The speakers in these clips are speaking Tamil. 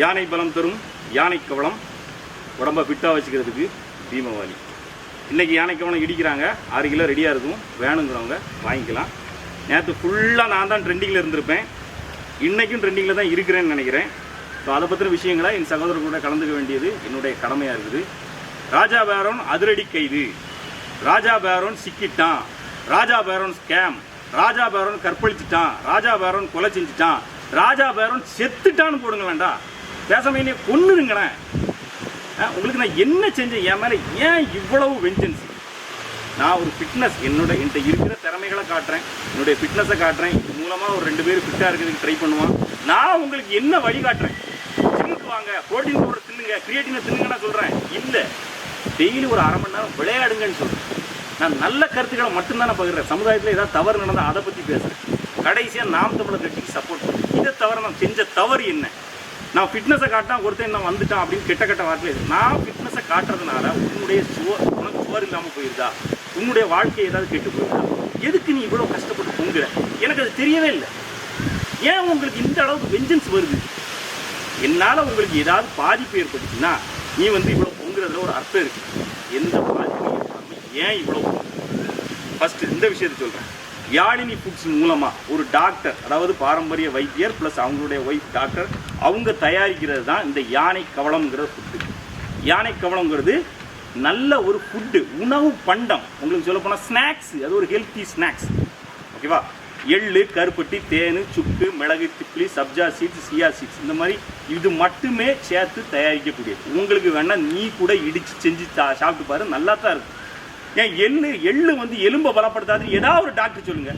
யானை பலம் தரும் யானை கவளம், உடம்பை ஃபிட்டாக வச்சுக்கிறதுக்கு பீமவாலி. இன்றைக்கி யானை கவளம் இடிக்கிறாங்க, 6 கிலோ ரெடியாக இருக்கும், வேணுங்கிறவங்க வாங்கிக்கலாம். நேற்று ஃபுல்லாக நான் தான் ட்ரெண்டிங்கில் இருந்திருப்பேன், இன்றைக்கும் ட்ரெண்டிங்கில் தான் இருக்கிறேன்னு நினைக்கிறேன். ஸோ அதை பற்றின விஷயங்களை என் சகோதரர்களோட கலந்துக்க வேண்டியது என்னுடைய கடமையாக இருக்குது. ராஜா பேரோன் அதிரடி கைது, ராஜா பேரோன் சிக்கிட்டான், ராஜா பேரோன் ஸ்கேம், ராஜா பேரோன் கற்பழிச்சிட்டான், ராஜா பேரோன் கொலை செஞ்சுட்டான், ராஜா பேரோன் செத்துட்டான்னு போடுங்களேன்டா. பேசாம என்னைய கொன்னுருங்களேன். உங்களுக்கு நான் என்ன செஞ்சேன்? என் மேலே ஏன் இவ்வளவு வெஞ்சன்ஸ்? நான் ஒரு ஃபிட்னஸ் என்கிட்ட இருக்கிற திறமைகளை காட்டுறேன், என்னுடைய ஃபிட்னஸை காட்டுறேன். இது மூலமாக ஒரு 2 பேர் ஃபிட்டாக இருக்கிறதுக்கு ட்ரை பண்ணுவான். நான் உங்களுக்கு என்ன வழி காட்டுறேன்? ஜிம்முக்கு வாங்க, ப்ரோட்டீன் பவுடர் தின்னுங்க, கிரியேட்டினை தின்னுங்கன்னா சொல்கிறேன். இல்லை, டெய்லி ஒரு 1/2 மணி நேரம் விளையாடுங்கன்னு சொல்கிறேன். நான் நல்ல கருத்துக்களை மட்டும்தானே பகிர்றேன். சமுதாயத்தில் ஏதாவது தவறு நடந்தால் அதை பற்றி பேசுகிறேன். கடைசியாக நாம் தமிழர் கட்சிக்கு சப்போர்ட் பண்ணுறேன். இதை தவிர நான் செஞ்ச தவறு என்ன? நான் ஃபிட்னஸை காட்டினா ஒருத்தன் என்ன வந்துட்டான் அப்படின்னு கெட்ட வார்த்தை. நான் ஃபிட்னஸை காட்டுறதுனால உன்னுடைய உனக்கு சுவர் இல்லாமல் போயிருதா? உன்னுடைய வாழ்க்கை ஏதாவது கெட்டு போயிருதா? எதுக்கு நீ இவ்வளோ கஷ்டப்பட்டு பொங்குற? எனக்கு அது தெரியவே இல்லை. ஏன் உங்களுக்கு இந்த அளவுக்கு வெஞ்சன்ஸ் வருது? என்னால் உங்களுக்கு ஏதாவது பாதிப்பு ஏற்பட்டுச்சுன்னா நீ இவ்வளோ பொங்குறதுல ஒரு அர்த்தம் இருக்குது. எந்த பாதிப்பும் ஏற்படாமல் ஏன் இவ்வளோ? ஃபஸ்ட்டு இந்த விஷயத்தை சொல்கிறேன். யாழினி ஃபுட்ஸ் மூலமாக ஒரு டாக்டர், அதாவது பாரம்பரிய வைத்தியர் ப்ளஸ் அவங்களுடைய ஒய்ஃப் டாக்டர், அவங்க தயாரிக்கிறது தான் இந்த யானை கவளம்ங்கிற ஃபுட்டு. யானை கவளம்ங்கிறது நல்ல ஒரு ஃபுட்டு, உணவு பண்டம். உங்களுக்கு சொல்ல போனால் ஸ்நாக்ஸ், அது ஒரு ஹெல்த்தி ஸ்நாக்ஸ். ஓகேவா? எள்ளு, கருப்பட்டி, தேன், சுக்கு, மிளகு, திப்ளி, சப்ஜா சீட்ஸ், சியா சீட்ஸ், இந்த மாதிரி இது மட்டுமே சேர்த்து தயாரிக்கக்கூடியது. உங்களுக்கு வேணால் நீ கூட இடித்து செஞ்சு சாப்பிட்டு பாரு, நல்லா தான் இருக்கும். ஏன் எள்ளு எலும்பை பலப்படுத்தாதுன்னு ஏதாவது ஒரு டாக்டர் சொல்லுங்க.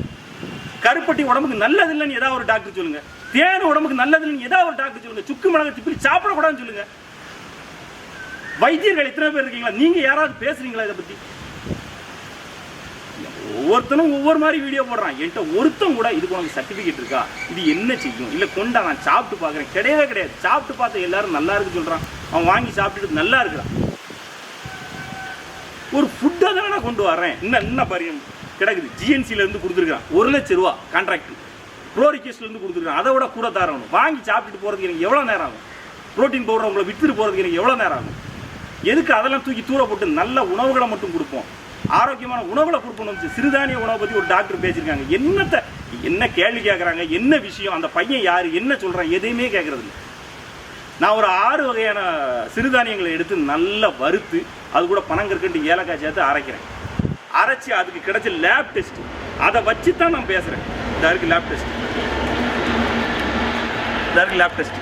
கருப்பட்டி உடம்புக்கு நல்லது இல்லைன்னு ஏதாவது ஒரு டாக்டர் சொல்லுங்க. தேன் உடம்புக்கு நல்லது இல்லைன்னு ஏதாவது ஒரு டாக்டர் சொல்லுங்க. சுக்கு, மிளகு, திப்ளி சாப்பிடக்கூடாதுன்னு சொல்லுங்க. வைத்தியர்கள் எத்தனை பேர் இருக்கீங்களா? நீங்க யாராவது பேசுறீங்களா இதை பத்தி? ஒவ்வொருத்தனும் ஒவ்வொரு மாதிரி வீடியோ போடுறான். என்கிட்ட ஒருத்தன் கூட இதுக்கு உனக்கு சர்டிஃபிகேட் இருக்கா, இது என்ன செய்யும், இல்லை கொண்டா நான் சாப்பிட்டு பார்க்குறேன், கிடையவே கிடையாது. சாப்பிட்டு பார்த்து எல்லாரும் நல்லா இருக்கு சொல்கிறான், அவன் வாங்கி சாப்பிட்டுட்டு நல்லா இருக்கிறான். ஒரு ஃபுட்டாக தானே நான் கொண்டு வரேன். இன்னும் பாரு கிடக்குது. ஜிஎன்சிலேருந்து கொடுத்துருக்கான் 1 லட்ச ரூபா கான்ட்ராக்ட், ப்ளோரிகேஸ்லேருந்து கொடுத்துருக்கான். அதை விட கூட தரணும். வாங்கி சாப்பிட்டுட்டு போகிறதுக்கு எனக்கு எவ்வளோ நேரம் ஆகும்? ப்ரோட்டீன் பவுடர் உங்களை விற்றுட்டு போகிறதுக்கு எனக்கு எவ்வளோ நேரம் ஆகும்? எதுக்கு அதெல்லாம் தூக்கி தூர போட்டு நல்ல உணவுகளை மட்டும் கொடுப்போம், ஆரோக்கியமான உணவுகளை கொடுக்கணும். சிறுதானிய உணவை பற்றி ஒரு டாக்டர் பேசியிருக்காங்க. என்ன கேள்வி கேட்குறாங்க, என்ன விஷயம், அந்த பையன் யார், என்ன சொல்கிறான், எதையுமே கேட்குறது இல்லை. நான் ஒரு 6 வகையான சிறுதானியங்களை எடுத்து நல்லா வறுத்து அது கூட பனங்கற்கண்டு, ஏலக்காய் சேர்த்து அரைக்கிறேன். அரைச்சி அதுக்கு கிடைச்ச லேப் டெஸ்ட், அதை வச்சு தான் நான் பேசுகிறேன். இதற்கு லேப் டெஸ்ட்